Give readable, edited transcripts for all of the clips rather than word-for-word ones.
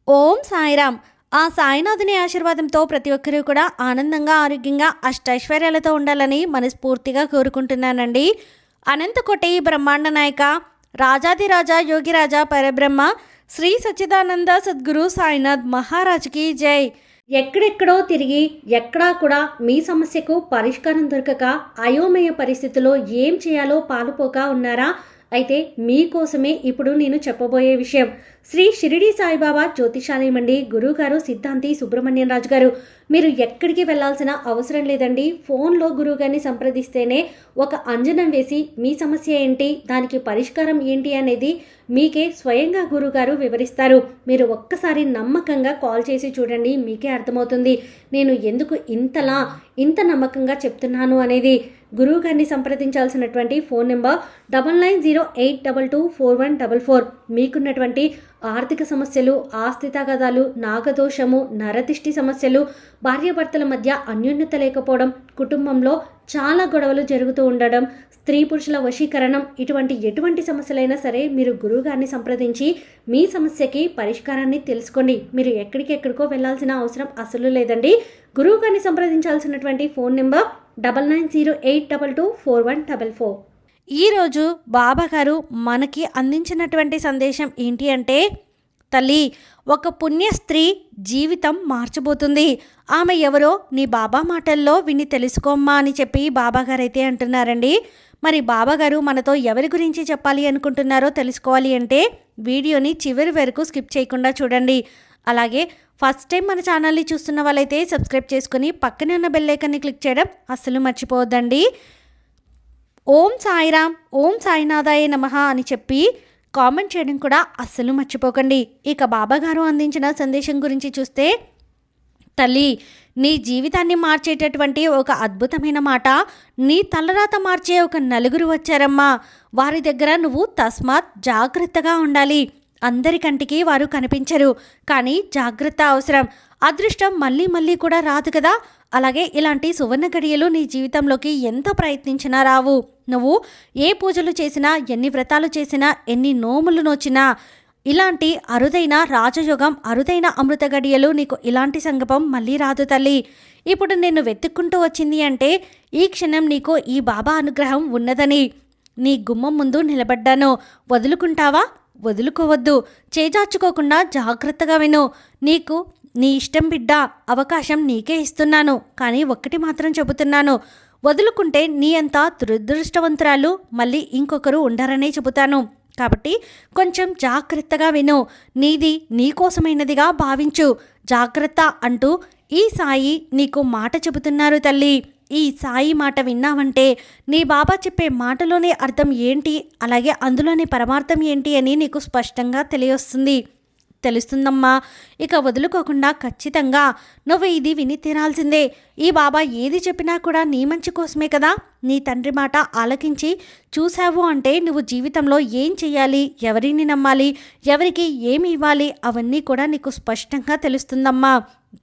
ఓం సాయిరామ్. ఆ సాయినాథుని ఆశీర్వాదంతో ప్రతి ఒక్కరూ కూడా ఆనందంగా, ఆరోగ్యంగా, అష్టైశ్వర్యాలతో ఉండాలని మనస్ఫూర్తిగా కోరుకుంటున్నానండి. అనంతకోటి బ్రహ్మాండ నాయక, రాజాదిరాజా యోగిరాజా పరబ్రహ్మ శ్రీ సచ్చిదానంద సద్గురు సాయినాథ్ మహారాజ్కి జై. ఎక్కడెక్కడో తిరిగి ఎక్కడా కూడా మీ సమస్యకు పరిష్కారం దొరకక అయోమయ పరిస్థితిలో ఏం చేయాలో పాలుపోక ఉన్నారా? అయితే మీకోసమే ఇప్పుడు నేను చెప్పబోయే విషయం శ్రీ షిరిడి సాయిబాబా జ్యోతిషాలయం అండి. గురువుగారు సిద్ధాంతి సుబ్రహ్మణ్యం రాజు గారు. మీరు ఎక్కడికి వెళ్లాల్సిన అవసరం లేదండి. ఫోన్లో గురువుగారిని సంప్రదిస్తేనే ఒక అంజనం వేసి మీ సమస్య ఏంటి, దానికి పరిష్కారం ఏంటి అనేది మీకే స్వయంగా గురువుగారు వివరిస్తారు. మీరు ఒక్కసారి నమ్మకంగా కాల్ చేసి చూడండి, మీకే అర్థమవుతుంది నేను ఎందుకు ఇంత నమ్మకంగా చెప్తున్నాను అనేది. గురువు గారిని సంప్రదించాల్సినటువంటి ఫోన్ నెంబర్ 9908224144. మీకున్నటువంటి ఆర్థిక సమస్యలు, ఆస్తి తగాదాలు, నాగదోషము, నరదిష్టి సమస్యలు, భార్యాభర్తల మధ్య అన్యోన్యత లేకపోవడం, కుటుంబంలో చాలా గొడవలు జరుగుతూ ఉండడం, స్త్రీ పురుషుల వశీకరణం, ఎటువంటి సమస్యలైనా సరే మీరు గురువుగారిని సంప్రదించి మీ సమస్యకి పరిష్కారాన్ని తెలుసుకోండి. మీరు ఎక్కడికెక్కడికో వెళ్ళాల్సిన అవసరం అసలు లేదండి. గురువుగారిని సంప్రదించాల్సినటువంటి ఫోన్ నెంబర్ 9908224144. ఈరోజు బాబాగారు మనకి అందించినటువంటి సందేశం ఏంటి అంటే, తల్లి, ఒక పుణ్య స్త్రీ జీవితం మార్చబోతుంది. ఆమె ఎవరో నీ బాబా మాటల్లో విని తెలుసుకోమ్మా అని చెప్పి బాబాగారు అయితే అంటున్నారండి. మరి బాబాగారు మనతో ఎవరి గురించి చెప్పాలి అనుకుంటున్నారో తెలుసుకోవాలి అంటే వీడియోని చివరి వరకు స్కిప్ చేయకుండా చూడండి. అలాగే ఫస్ట్ టైం మన ఛానల్ని చూస్తున్న వాళ్ళైతే సబ్స్క్రైబ్ చేసుకుని పక్కనే ఉన్న బెల్ ఐకాన్ని క్లిక్ చేయడం అస్సలు మర్చిపోవద్దండి. ఓం సాయిరామ్, ఓం సాయినాథాయ నమః అని చెప్పి కామెంట్ చేయడం కూడా అస్సలు మర్చిపోకండి. ఇక బాబాగారు అందించిన సందేశం గురించి చూస్తే, తల్లి, నీ జీవితాన్ని మార్చేటటువంటి ఒక అద్భుతమైన మాట, నీ తలరాత మార్చే ఒక నలుగురు వచ్చారమ్మా. వారి దగ్గర నువ్వు తస్మాత్ జాగ్రత్తగా ఉండాలి. అందరికంటికి వారు కనిపించరు, కానీ జాగ్రత్త అవసరం. అదృష్టం మళ్ళీ మళ్ళీ కూడా రాదు కదా. అలాగే ఇలాంటి సువర్ణ గడియలు నీ జీవితంలోకి ఎంత ప్రయత్నించినా రావు. నువ్వు ఏ పూజలు చేసినా, ఎన్ని వ్రతాలు చేసినా, ఎన్ని నోములు నోచినా, ఇలాంటి అరుదైన రాజయోగం, అరుదైన అమృత గడియలు, నీకు ఇలాంటి సంగమం మళ్ళీ రాదు తల్లి. ఇప్పుడు నేను వెతుక్కుంటూ వచ్చింది అంటే ఈ క్షణం నీకు ఈ బాబా అనుగ్రహం ఉన్నదని. నీ గుమ్మం ముందు నిలబడ్డాను. వదులుకుంటావా? వదులుకోవద్దు. చేజార్చుకోకుండా జాగ్రత్తగా విను. నీకు నీ ఇష్టం బిడ్డ, అవకాశం నీకే ఇస్తున్నాను. కానీ ఒక్కటి మాత్రం చెబుతున్నాను, వదులుకుంటే నీ అంత దురదృష్టవంతురాలు మళ్ళీ ఇంకొకరు ఉండరనే చెబుతాను. కాబట్టి కొంచెం జాగ్రత్తగా విను. నీది నీకోసమైనదిగా భావించు. జాగ్రత్త అంటూ ఈ సాయి నీకు మాట చెబుతున్నారు తల్లి. ఈ సాయి మాట విన్నావంటే నీ బాబా చెప్పే మాటలోని అర్థం ఏంటి, అలాగే అందులోని పరమార్థం ఏంటి అని నీకు స్పష్టంగా తెలుస్తుందమ్మా. ఇక వదులుకోకుండా ఖచ్చితంగా నువ్వు ఇది విని తీరాల్సిందే. ఈ బాబా ఏది చెప్పినా కూడా నీ మంచి కోసమే కదా. నీ తండ్రి మాట ఆలకించి చూశావు అంటే నువ్వు జీవితంలో ఏం చెయ్యాలి, ఎవరిని నమ్మాలి, ఎవరికి ఏమి ఇవ్వాలి, అవన్నీ కూడా నీకు స్పష్టంగా తెలుస్తుందమ్మా.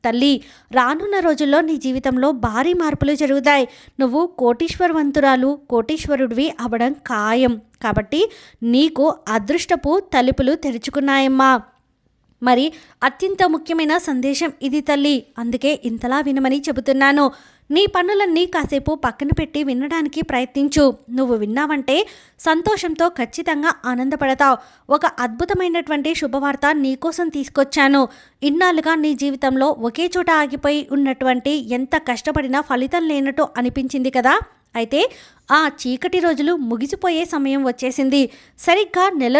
తల్లి, రానున్న రోజుల్లో నీ జీవితంలో భారీ మార్పులు జరుగుతాయి. నువ్వు కోటీశ్వరుడివి అవ్వడం ఖాయం. కాబట్టి నీకు అదృష్టపు తలుపులు తెరుచుకున్నాయమ్మా. మరి అత్యంత ముఖ్యమైన సందేశం ఇది తల్లి, అందుకే ఇంతలా వినమని చెబుతున్నాను. నీ పనులన్నీ కాసేపు పక్కన పెట్టి వినడానికి ప్రయత్నించు. నువ్వు విన్నావంటే సంతోషంతో ఖచ్చితంగా ఆనందపడతావు. ఒక అద్భుతమైనటువంటి శుభవార్త నీకోసం తీసుకొచ్చాను. ఇన్నాళ్ళుగా నీ జీవితంలో ఒకే చోట ఆగిపోయి ఉన్నటువంటి, ఎంత కష్టపడినా ఫలితం లేనట్టు అనిపించింది కదా. అయితే ఆ చీకటి రోజులు ముగిసిపోయే సమయం వచ్చేసింది. సరిగ్గా నెల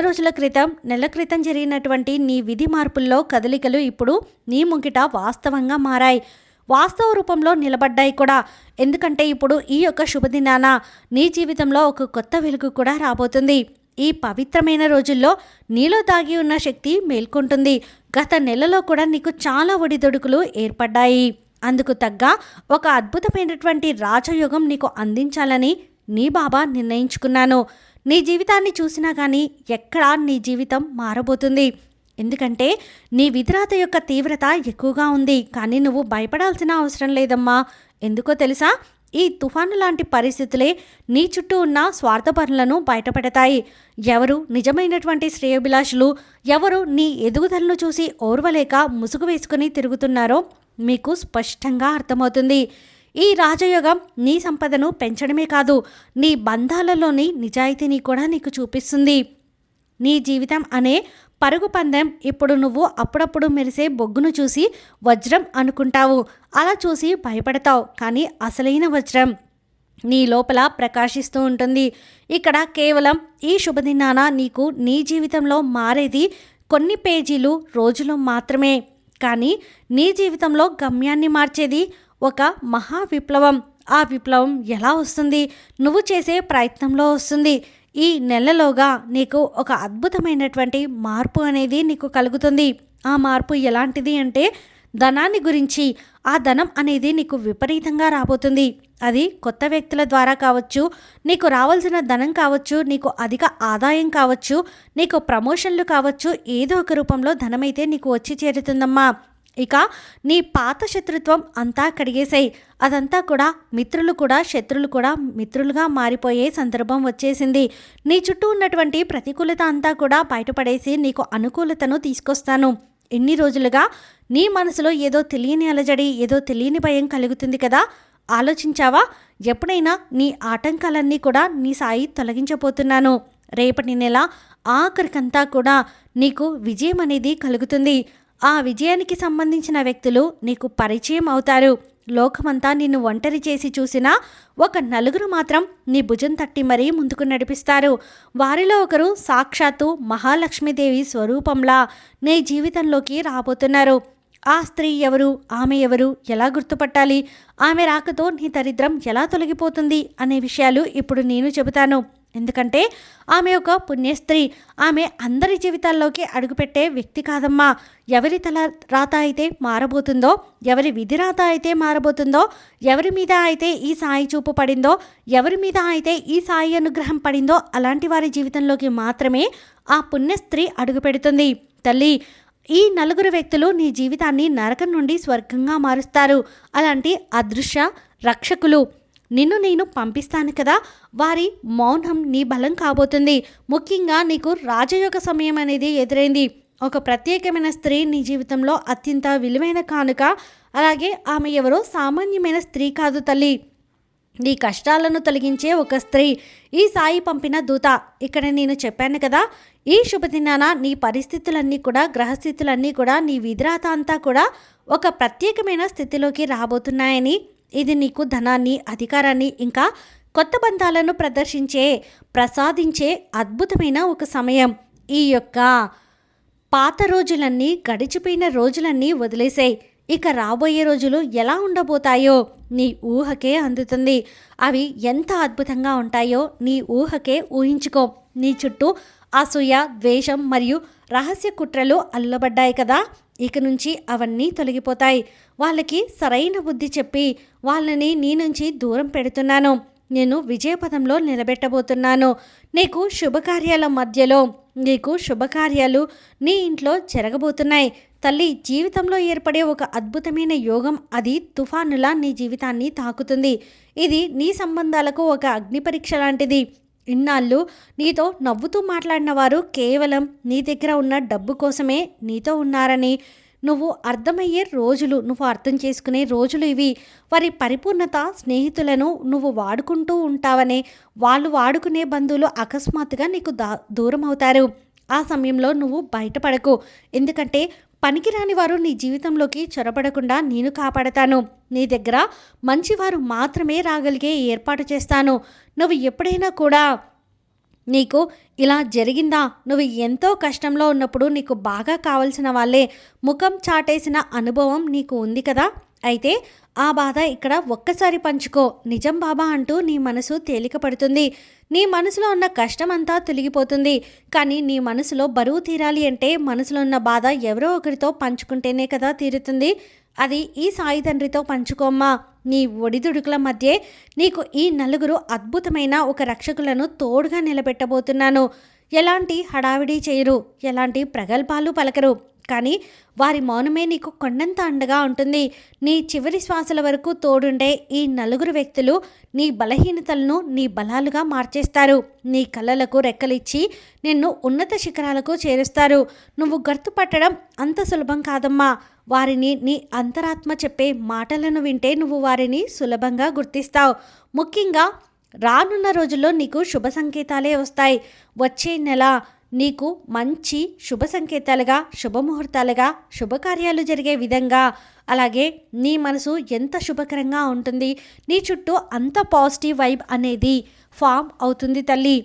క్రితం జరిగినటువంటి నీ విధి మార్పుల్లో కదలికలు ఇప్పుడు నీ ముంగిట వాస్తవంగా మారాయి. వాస్తవ రూపంలో నిలబడ్డాయి కూడా. ఎందుకంటే ఇప్పుడు ఈ యొక్క శుభదినాన నీ జీవితంలో ఒక కొత్త వెలుగు కూడా రాబోతుంది. ఈ పవిత్రమైన రోజుల్లో నీలో దాగి ఉన్న శక్తి మేల్కొంటుంది. గత నెలలో కూడా నీకు చాలా ఒడిదొడుకులు ఏర్పడ్డాయి. అందుకు తగ్గ ఒక అద్భుతమైనటువంటి రాజయోగం నీకు అందించాలని నీ బాబా నిర్ణయించుకున్నాను. నీ జీవితాన్ని చూసినా కానీ ఎక్కడా నీ జీవితం మారబోతుంది. ఎందుకంటే నీ విధిరాత యొక్క తీవ్రత ఎక్కువగా ఉంది. కానీ నువ్వు భయపడాల్సిన అవసరం లేదమ్మా. ఎందుకో తెలుసా? ఈ తుఫాను లాంటి పరిస్థితులే నీ చుట్టూ ఉన్న స్వార్థపరులను బయటపెడతాయి. ఎవరు నిజమైనటువంటి శ్రేయోభిలాషులు, ఎవరు నీ ఎదుగుదలను చూసి ఓర్వలేక ముసుగు వేసుకుని తిరుగుతున్నారో మీకు స్పష్టంగా అర్థమవుతుంది. ఈ రాజయోగం నీ సంపదను పెంచడమే కాదు, నీ బంధాలలోని నిజాయితీని కూడా నీకు చూపిస్తుంది. నీ జీవితం అనే పరుగు పందెం ఇప్పుడు నువ్వు అప్పుడప్పుడు మెరిసే బొగ్గును చూసి వజ్రం అనుకుంటావు. అలా చూసి భయపడతావు, కానీ అసలైన వజ్రం నీ లోపల ప్రకాశిస్తూ ఉంటుంది. ఇక్కడ కేవలం ఈ శుభదినాన నీకు నీ జీవితంలో మారేది కొన్ని పేజీలు, రోజులు మాత్రమే. కానీ నీ జీవితంలో గమ్యాన్ని మార్చేది ఒక మహా విప్లవం. ఆ విప్లవం ఎలా వస్తుంది? నువ్వు చేసే ప్రయత్నంలో వస్తుంది. ఈ నెలలోగా నీకు ఒక అద్భుతమైనటువంటి మార్పు అనేది నీకు కలుగుతుంది. ఆ మార్పు ఎలాంటిది అంటే ధనాన్ని గురించి. ఆ ధనం అనేది నీకు విపరీతంగా రాబోతుంది. అది కొత్త వ్యక్తుల ద్వారా కావచ్చు, నీకు రావాల్సిన ధనం కావచ్చు, నీకు అధిక ఆదాయం కావచ్చు, నీకు ప్రమోషన్లు కావచ్చు, ఏదో ఒక రూపంలో ధనమైతే నీకు వచ్చి చేరుతుందమ్మా. ఇక నీ పాత శత్రుత్వం అంతా కడిగేసాయి. అదంతా కూడా మిత్రులు కూడా శత్రులు కూడా మిత్రులుగా మారిపోయే సందర్భం వచ్చేసింది. నీ చుట్టూ ఉన్నటువంటి ప్రతికూలత అంతా కూడా బయటపడేసి నీకు అనుకూలతను తీసుకొస్తాను. ఎన్ని రోజులుగా నీ మనసులో ఏదో తెలియని అలజడి, ఏదో తెలియని భయం కలుగుతుంది కదా, ఆలోచించావా? ఎప్పుడైనా నీ ఆటంకాలన్నీ కూడా నీ సాయి తొలగించబోతున్నాను. రేపటి నెల ఆఖరికంతా కూడా నీకు విజయం అనేది కలుగుతుంది. ఆ విజయానికి సంబంధించిన వ్యక్తులు నీకు పరిచయం అవుతారు. లోకమంతా నిన్ను ఒంటరి చేసి చూసినా ఒక నలుగురు మాత్రం నీ భుజం తట్టి మరీ ముందుకు నడిపిస్తారు. వారిలో ఒకరు సాక్షాత్తు మహాలక్ష్మీదేవి స్వరూపంలా నీ జీవితంలోకి రాబోతున్నారు. ఆ స్త్రీ ఎవరు, ఆమె ఎవరు, ఎలా గుర్తుపట్టాలి, ఆమె రాకతో నీ దరిద్రం ఎలా తొలగిపోతుంది అనే విషయాలు ఇప్పుడు నేను చెబుతాను. ఎందుకంటే ఆమె ఒక పుణ్యస్త్రీ. ఆమె అందరి జీవితాల్లోకి అడుగుపెట్టే వ్యక్తి కాదమ్మా. ఎవరి తల రాత అయితే మారబోతుందో, ఎవరి విధి రాత అయితే మారబోతుందో, ఎవరి మీద అయితే ఈ సాయి చూపు పడిందో, ఎవరి మీద అయితే ఈ సాయి అనుగ్రహం పడిందో అలాంటి వారి జీవితంలోకి మాత్రమే ఆ పుణ్యస్త్రీ అడుగు పెడుతుంది. తల్లి, ఈ నలుగురు వ్యక్తులు నీ జీవితాన్ని నరకం నుండి స్వర్గంగా మారుస్తారు. అలాంటి అదృశ్య రక్షకులు నిన్ను నేను పంపిస్తాను కదా, వారి మౌనం నీ బలం కాబోతుంది. ముఖ్యంగా నీకు రాజయోగ సమయం అనేది ఎదురైంది. ఒక ప్రత్యేకమైన స్త్రీ నీ జీవితంలో అత్యంత విలువైన కానుక. అలాగే ఆమె ఎవరో సామాన్యమైన స్త్రీ కాదు తల్లి, నీ కష్టాలను తొలగించే ఒక స్త్రీ, ఈ సాయి పంపిన దూత. ఇక్కడ నేను చెప్పాను కదా, ఈ శుభదినాన నీ పరిస్థితులన్నీ కూడా, గ్రహస్థితులన్నీ కూడా, నీ విధిరాత అంతా కూడా ఒక ప్రత్యేకమైన స్థితిలోకి రాబోతున్నాయని. ఇది నీకు ధనాన్ని, అధికారాన్ని, ఇంకా కొత్త బంధాలను ప్రసాదించే అద్భుతమైన ఒక సమయం. ఈ యొక్క పాత రోజులన్నీ, గడిచిపోయిన రోజులన్నీ వదిలేసాయి. ఇక రాబోయే రోజులు ఎలా ఉండబోతాయో నీ ఊహకే అందుతుంది. అవి ఎంత అద్భుతంగా ఉంటాయో నీ ఊహకే ఊహించుకో. నీ చుట్టూ అసూయ, ద్వేషం మరియు రహస్య కుట్రలు అల్లబడ్డాయి కదా, ఇక నుంచి అవన్నీ తొలగిపోతాయి. వాళ్ళకి సరైన బుద్ధి చెప్పి వాళ్ళని నీ నుంచి దూరం పెడుతున్నాను. నేను విజయపథంలో నిలబెట్టబోతున్నాను. నీకు శుభకార్యాలు నీ ఇంట్లో జరగబోతున్నాయి. తల్లి, జీవితంలో ఏర్పడే ఒక అద్భుతమైన యోగం, అది తుఫానులా నీ జీవితాన్ని తాకుతుంది. ఇది నీ సంబంధాలకు ఒక అగ్ని పరీక్ష లాంటిది. ఇన్నాళ్ళు నీతో నవ్వుతూ మాట్లాడిన వారు కేవలం నీ దగ్గర ఉన్న డబ్బు కోసమే నీతో ఉన్నారని నువ్వు అర్థం చేసుకునే రోజులు ఇవి. వారి పరిపూర్ణత స్నేహితులను నువ్వు వాడుకుంటూ ఉంటావనే, వాళ్ళు వాడుకునే బంధువులు అకస్మాత్తుగా నీకు దూరం అవుతారు. ఆ సమయంలో నువ్వు బయటపడకు. ఎందుకంటే పనికిరాని వారు నీ జీవితంలోకి చొరబడకుండా నేను కాపాడతాను. నీ దగ్గర మంచివారు మాత్రమే రాగలిగే ఏర్పాటు చేస్తాను. నువ్వు ఎప్పుడైనా కూడా నీకు ఇలా జరిగిందా, నువ్వు ఎంతో కష్టంలో ఉన్నప్పుడు నీకు బాగా కావలసిన వాళ్ళే ముఖం చాటేసిన అనుభవం నీకు ఉంది కదా, అయితే ఆ బాధ ఇక్కడ ఒక్కసారి పంచుకో. నిజం బాబా అంటూ నీ మనసు తేలిక పడుతుంది. నీ మనసులో ఉన్న కష్టం అంతా తొలగిపోతుంది. కానీ నీ మనసులో బరువు తీరాలి అంటే మనసులో ఉన్న బాధ ఎవరో ఒకరితో పంచుకుంటేనే కదా తీరుతుంది. అది ఈ సాయి తండ్రితో పంచుకోమ్మా. నీ ఒడిదుడుకుల మధ్య నీకు ఈ నలుగురు అద్భుతమైన ఒక రక్షకులను తోడుగా నిలబెట్టబోతున్నాను. ఎలాంటి హడావిడి చేయరు, ఎలాంటి ప్రగల్భాలు పలకరు. కానీ వారి మౌనమే నీకు కొండంత అండగా ఉంటుంది. నీ చివరి శ్వాసల వరకు తోడుండే ఈ నలుగురు వ్యక్తులు నీ బలహీనతలను నీ బలాలుగా మార్చేస్తారు. నీ కళ్ళలకు రెక్కలిచ్చి నిన్ను ఉన్నత శిఖరాలకు చేరుస్తారు. నువ్వు గుర్తుపట్టడం అంత సులభం కాదమ్మా. వారిని నీ అంతరాత్మ చెప్పే మాటలను వింటే నువ్వు వారిని సులభంగా గుర్తిస్తావు. ముఖ్యంగా రానున్న రోజుల్లో నీకు శుభ సంకేతాలే వస్తాయి. వచ్చే నెల నీకు మంచి శుభ సంకేతాలుగా, శుభముహూర్తాలుగా, శుభకార్యాలు జరిగే విధంగా, అలాగే నీ మనసు ఎంత శుభకరంగా ఉంటుంది, నీ చుట్టూ అంత పాజిటివ్ వైబ్ అనేది ఫామ్ అవుతుంది తల్లి.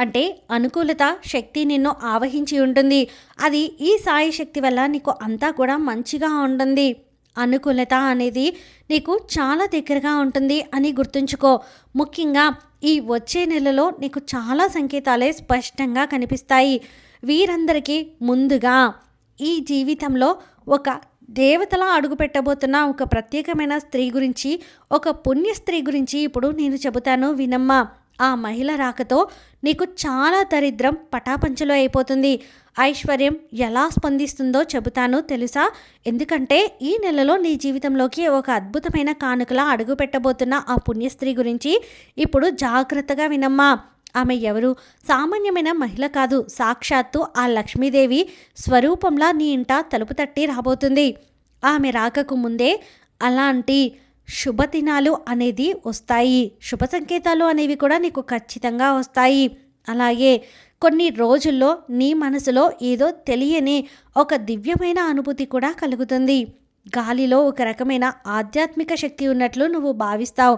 అంటే అనుకూలత శక్తి నిన్ను ఆవహించి ఉంటుంది. అది ఈ సాయి శక్తి వల్ల నీకు అంతా కూడా మంచిగా ఉంటుంది. అనుకూలత అనేది నీకు చాలా దగ్గరగా ఉంటుంది అని గుర్తుంచుకో. ముఖ్యంగా ఈ వచ్చే నెలలో నీకు చాలా సంకేతాలే స్పష్టంగా కనిపిస్తాయి. వీరందరికీ ముందుగా ఈ జీవితంలో ఒక దేవతలా అడుగుపెట్టబోతున్న ఒక ప్రత్యేకమైన స్త్రీ గురించి, ఒక పుణ్య స్త్రీ గురించి ఇప్పుడు నేను చెబుతాను వినమ్మా. ఆ మహిళ రాకతో నీకు చాలా దరిద్రం పటాపంచలో అయిపోతుంది. ఐశ్వర్యం ఎలా స్పందిస్తుందో చెబుతాను తెలుసా? ఎందుకంటే ఈ నెలలో నీ జీవితంలోకి ఒక అద్భుతమైన కానుకలా అడుగు పెట్టబోతున్న ఆ పుణ్యస్త్రీ గురించి ఇప్పుడు జాగ్రత్తగా వినమ్మా. ఆమె ఎవరు? సామాన్యమైన మహిళ కాదు. సాక్షాత్తు ఆ లక్ష్మీదేవి స్వరూపంలా నీ ఇంట తలుపు తట్టి రాబోతుంది. ఆమె రాకకు ముందే అలాంటి శుభదినాలు అనేది వస్తాయి. శుభ సంకేతాలు అనేవి కూడా నీకు ఖచ్చితంగా వస్తాయి. అలాగే కొన్ని రోజుల్లో నీ మనసులో ఏదో తెలియని ఒక దివ్యమైన అనుభూతి కూడా కలుగుతుంది. గాలిలో ఒక రకమైన ఆధ్యాత్మిక శక్తి ఉన్నట్లు నువ్వు భావిస్తావు.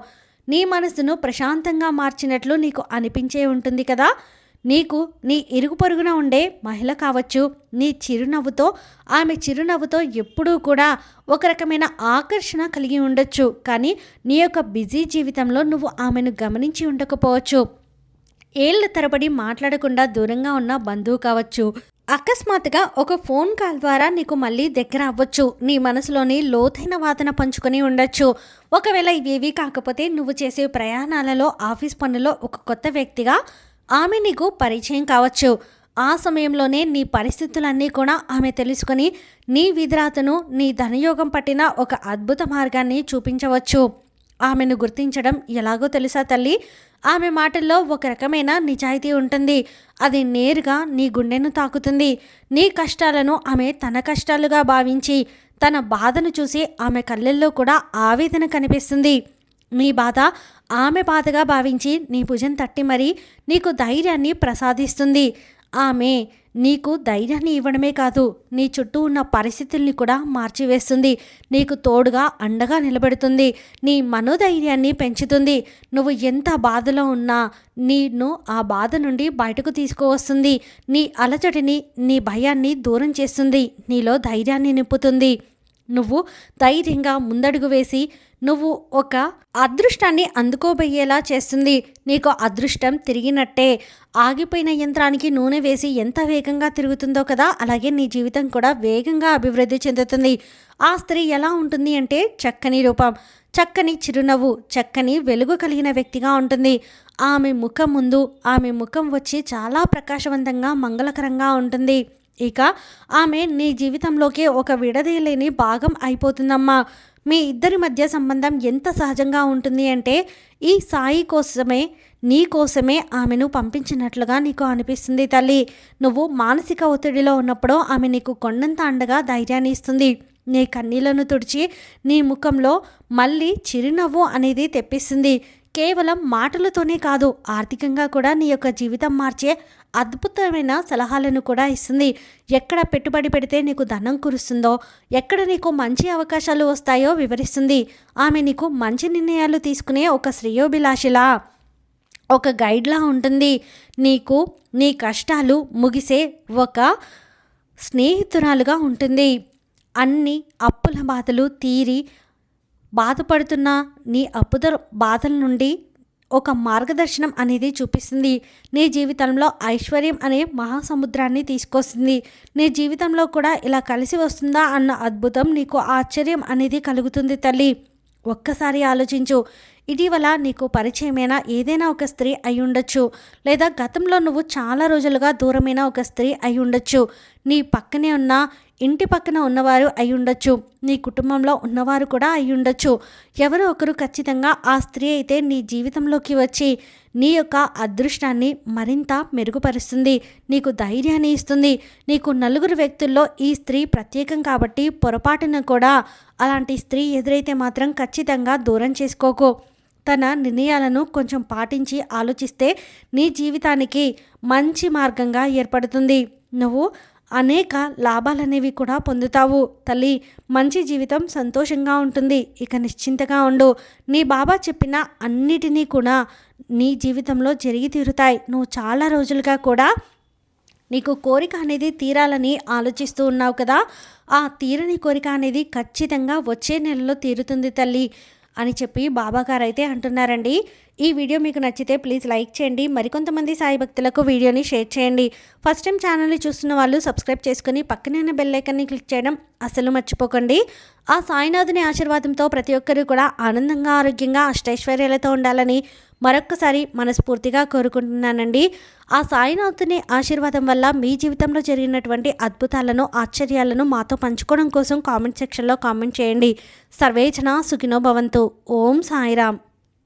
నీ మనసును ప్రశాంతంగా మార్చినట్లు నీకు అనిపించే ఉంటుంది కదా. నీకు నీ ఇరుగు పొరుగున ఉండే మహిళ కావచ్చు, నీ చిరునవ్వుతో, ఆమె చిరునవ్వుతో ఎప్పుడూ కూడా ఒక రకమైన ఆకర్షణ కలిగి ఉండొచ్చు. కానీ నీ యొక్క బిజీ జీవితంలో నువ్వు ఆమెను గమనించి ఉండకపోవచ్చు. ఏళ్ల తరబడి మాట్లాడకుండా దూరంగా ఉన్న బంధువు కావచ్చు. అకస్మాత్తుగా ఒక ఫోన్ కాల్ ద్వారా నీకు మళ్ళీ దగ్గర అవ్వచ్చు. నీ మనసులోని లోతైన వాదన పంచుకొని ఉండొచ్చు. ఒకవేళ ఇవేవి కాకపోతే నువ్వు చేసే ప్రయాణాలలో, ఆఫీస్ పనుల్లో ఒక కొత్త వ్యక్తిగా ఆమె నీకు పరిచయం కావచ్చు. ఆ సమయంలోనే నీ పరిస్థితులన్నీ కూడా ఆమె తెలుసుకొని నీ విధిరాతను, నీ ధనయోగం పట్టిన ఒక అద్భుత మార్గాన్ని చూపించవచ్చు. ఆమెను గుర్తించడం ఎలాగో తెలుసా తల్లి? ఆమె మాటల్లో ఒక రకమైన నిజాయితీ ఉంటుంది. అది నేరుగా నీ గుండెను తాకుతుంది. నీ కష్టాలను ఆమె తన కష్టాలుగా భావించి, తన బాధను చూసి ఆమె కళ్ళల్లో కూడా ఆవేదన కనిపిస్తుంది. నీ బాధ ఆమె బాధగా భావించి నీ భుజం తట్టి మరీ నీకు ధైర్యాన్ని ప్రసాదిస్తుంది. ఆమె నీకు ధైర్యాన్ని ఇవ్వడమే కాదు, నీ చుట్టూ ఉన్న పరిస్థితుల్ని కూడా మార్చివేస్తుంది. నీకు తోడుగా అండగా నిలబెడుతుంది. నీ మనోధైర్యాన్ని పెంచుతుంది. నువ్వు ఎంత బాధలో ఉన్నా నిన్ను ఆ బాధ నుండి బయటకు తీసుకువస్తుంది. నీ అలజడిని, నీ భయాన్ని దూరం చేస్తుంది. నీలో ధైర్యాన్ని నింపుతుంది. నువ్వు ధైర్యంగా ముందడుగు వేసి నువ్వు ఒక అదృష్టాన్ని అందుకోబోయేలా చేస్తుంది. నీకు అదృష్టం తిరిగినట్టే. ఆగిపోయిన యంత్రానికి నూనె వేసి ఎంత వేగంగా తిరుగుతుందో కదా, అలాగే నీ జీవితం కూడా వేగంగా అభివృద్ధి చెందుతుంది. ఆ స్త్రీ ఎలా ఉంటుంది అంటే చక్కని రూపం, చక్కని చిరునవ్వు, చక్కని వెలుగు కలిగిన వ్యక్తిగా ఉంటుంది. ఆమె ముఖం ముందు ఆమె ముఖం వచ్చి చాలా ప్రకాశవంతంగా, మంగళకరంగా ఉంటుంది. ఇక ఆమె నీ జీవితంలోకి ఒక విడదీయలేని భాగం అయిపోతుందమ్మా. మీ ఇద్దరి మధ్య సంబంధం ఎంత సహజంగా ఉంటుంది అంటే ఈ సాయి కోసమే, నీ కోసమే ఆమెను పంపించినట్లుగా నీకు అనిపిస్తుంది తల్లి. నువ్వు మానసిక ఒత్తిడిలో ఉన్నప్పుడు ఆమె నీకు కొండంత అండగా ధైర్యాన్ని ఇస్తుంది. నీ కన్నీళ్లను తుడిచి నీ ముఖంలో మళ్ళీ చిరునవ్వు అనేది తెప్పిస్తుంది. కేవలం మాటలతోనే కాదు, ఆర్థికంగా కూడా నీ యొక్క జీవితం మార్చే అద్భుతమైన సలహాలను కూడా ఇస్తుంది. ఎక్కడ పెట్టుబడి పెడితే నీకు ధనం కురుస్తుందో, ఎక్కడ నీకు మంచి అవకాశాలు వస్తాయో వివరిస్తుంది. ఆమె నీకు మంచి నిర్ణయాలు తీసుకునే ఒక శ్రేయోభిలాషిలా, ఒక గైడ్లా ఉంటుంది. నీకు నీ కష్టాలు ముగిసే ఒక స్నేహితురాలుగా ఉంటుంది. అన్ని అప్పుల బాధలు తీరి బాధపడుతున్న నీ బాధల నుండి ఒక మార్గదర్శనం అనేది చూపిస్తుంది. నీ జీవితంలో ఐశ్వర్యం అనే మహాసముద్రాన్ని తీసుకొస్తుంది. నీ జీవితంలో కూడా ఇలా కలిసి వస్తుందా అన్న అద్భుతం, నీకు ఆశ్చర్యం అనేది కలుగుతుంది తల్లి. ఒక్కసారి ఆలోచించు. ఇటీవల నీకు పరిచయమైన ఏదైనా ఒక స్త్రీ అయి ఉండొచ్చు, లేదా గతంలో నువ్వు చాలా రోజులుగా దూరమైన ఒక స్త్రీ అయి ఉండొచ్చు. నీ పక్కనే ఉన్న ఇంటి పక్కన ఉన్నవారు అయి ఉండొచ్చు, నీ కుటుంబంలో ఉన్నవారు కూడా అయి ఉండొచ్చు. ఎవరో ఒకరు ఖచ్చితంగా ఆ స్త్రీ అయితే నీ జీవితంలోకి వచ్చి నీ యొక్క అదృష్టాన్ని మరింత మెరుగుపరుస్తుంది, నీకు ధైర్యాన్ని ఇస్తుంది. నీకు నలుగురు వ్యక్తుల్లో ఈ స్త్రీ ప్రత్యేకం కాబట్టి పొరపాటున కూడా అలాంటి స్త్రీ ఎదురైతే మాత్రం ఖచ్చితంగా దూరం చేసుకోకు. తన నిర్ణయాలను కొంచెం పాటించి ఆలోచిస్తే నీ జీవితానికి మంచి మార్గంగా ఏర్పడుతుంది. నువ్వు అనేక లాభాలనేవి కూడా పొందుతావు తల్లి. మంచి జీవితం సంతోషంగా ఉంటుంది. ఇక నిశ్చింతగా ఉండు. నీ బాబా చెప్పిన అన్నిటినీ కూడా నీ జీవితంలో జరిగి తీరుతాయి. నువ్వు చాలా రోజులుగా కూడా నీకు కోరిక అనేది తీరాలని ఆలోచిస్తూ ఉన్నావు కదా, ఆ తీరని కోరిక అనేది ఖచ్చితంగా వచ్చే నెలలో తీరుతుంది తల్లి అని చెప్పి బాబాగారు అయితే అంటున్నారండి. ఈ వీడియో మీకు నచ్చితే ప్లీజ్ లైక్ చేయండి. మరికొంతమంది సాయి భక్తులకు వీడియోని షేర్ చేయండి. ఫస్ట్ టైం ఛానల్ని చూస్తున్న వాళ్ళు సబ్స్క్రైబ్ చేసుకుని పక్కనే ఉన్న బెల్ ఐకాన్ని క్లిక్ చేయడం అసలు మర్చిపోకండి. ఆ సాయినాథుని ఆశీర్వాదంతో ప్రతి ఒక్కరు కూడా ఆనందంగా, ఆరోగ్యంగా, అష్టైశ్వర్యాలతో ఉండాలని మరొక్కసారి మనస్ఫూర్తిగా కోరుకుంటున్నానండి. ఆ సాయినాథుని ఆశీర్వాదం వల్ల మీ జీవితంలో జరిగినటువంటి అద్భుతాలను, ఆశ్చర్యాలను మాతో పంచుకోవడం కోసం కామెంట్ సెక్షన్లో కామెంట్ చేయండి. సర్వేజన సుఖినో భవంతు. ఓం సాయిరామ్.